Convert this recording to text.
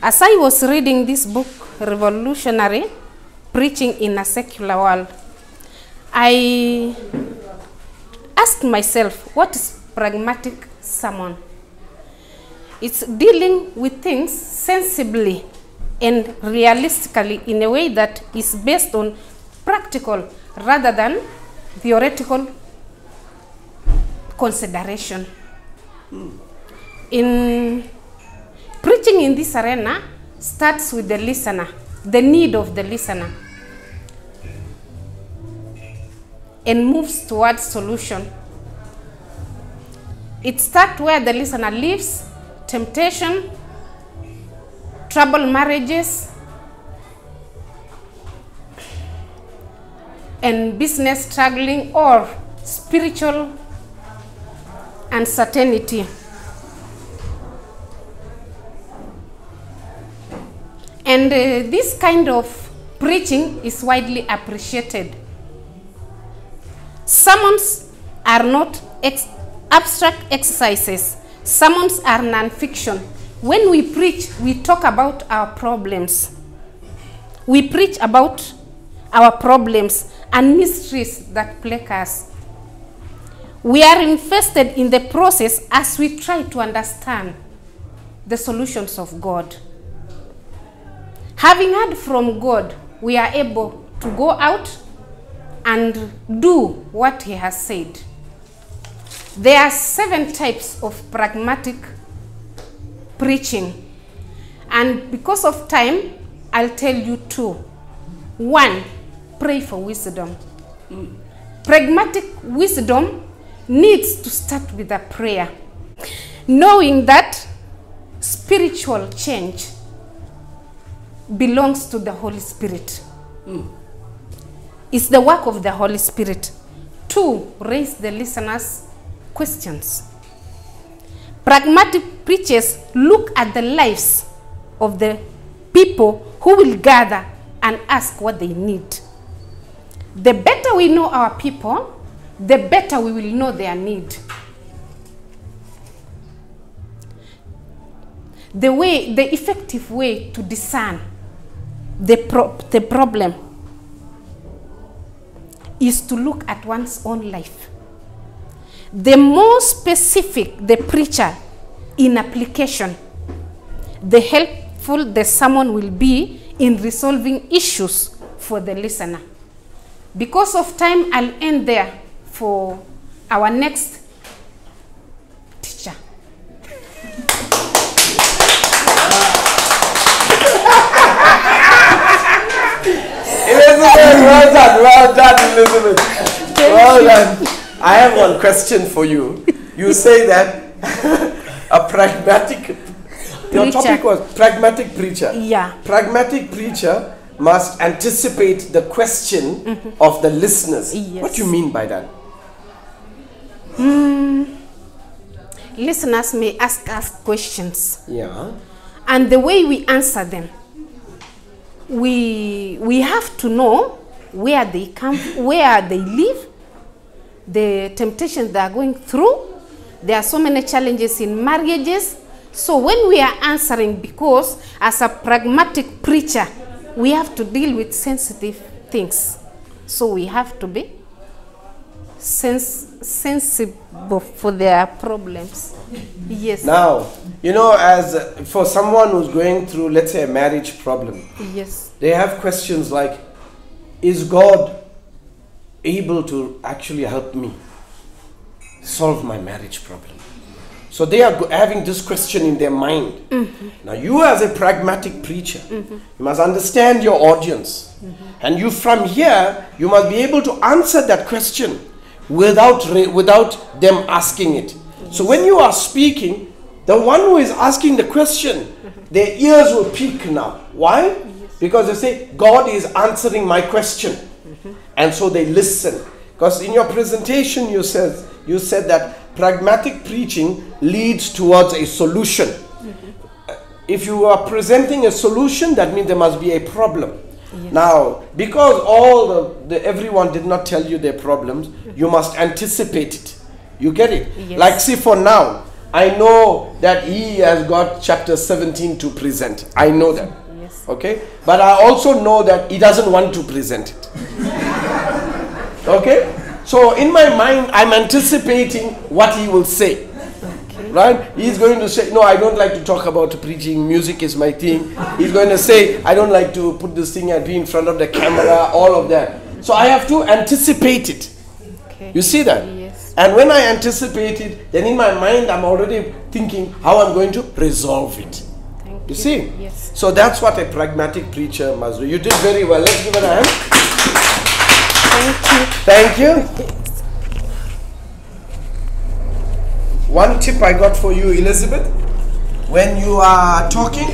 As I was reading this book, Revolutionary, Preaching in a Secular World, I asked myself, what is pragmatic sermon? It's dealing with things sensibly and realistically in a way that is based on practical rather than theoretical consideration. In preaching in this arena starts with the listener, the need of the listener, and moves towards solution. It starts where the listener lives, temptation, troubled marriages, and business struggling, or spiritual uncertainty. And this kind of preaching is widely appreciated. Sermons are not abstract exercises. Sermons are non-fiction. When we preach, we talk about our problems. We preach about our problems and mysteries that plague us. We are invested in the process as we try to understand the solutions of God. Having heard from God, we are able to go out and do what He has said. There are 7 types of pragmatic preaching, and because of time, I'll tell you 2. 1, pray for wisdom. Pragmatic wisdom needs to start with a prayer, knowing that spiritual change belongs to the Holy Spirit. It's the work of the Holy Spirit. 2, raise the listeners' questions. Pragmatic preachers look at the lives of the people who will gather and ask what they need. The better we know our people, the better we will know their need. The effective way to discern the problem is to look at one's own life. The more specific the preacher in application, the helpful the sermon will be in resolving issues for the listener. Because of time, I'll end there for our next teacher. Elizabeth, well done, Elizabeth. Well done. I have one question for you. You say that a pragmatic, your topic was pragmatic preacher. Yeah. Pragmatic preacher must anticipate the question of the listeners. Yes. What do you mean by that? Listeners may ask us questions. Yeah. And the way we answer them, we have to know where they come, where they live, the temptations they are going through. There are so many challenges in marriages. So when we are answering, because as a pragmatic preacher, we have to deal with sensitive things. So we have to be sensible for their problems. Yes. Now, you know, as for someone who's going through, let's say, a marriage problem, Yes. they have questions like, is God able to actually help me solve my marriage problem? So they are having this question in their mind. Now you, as a pragmatic preacher, you must understand your audience. And you, from here, you must be able to answer that question without them asking it. So when you are speaking, the one who is asking the question, their ears will peak now. Why? Because they say, God is answering my question. And so they listen. Because in your presentation you said that pragmatic preaching leads towards a solution. If you are presenting a solution, that means there must be a problem. Yes. Now, because everyone did not tell you their problems, you must anticipate it. You get it? Yes. Like, see, for now, I know that he has got chapter 17 to present. I know that. Yes. Okay? But I also know that he doesn't want to present it. Okay? So in my mind, I'm anticipating what he will say. Right? He's going to say, no, I don't like to talk about preaching. Music is my thing. He's going to say, I don't like to put this thing and be in front of the camera, all of that. So I have to anticipate it. Okay. You see that? Yes. And when I anticipate it, then in my mind, I'm already thinking how I'm going to resolve it. Thank You see? Yes. So that's what a pragmatic preacher must do. You did very well. Let's give it a hand. Thank you. Thank you. One tip I got for you, Elizabeth, when you are talking,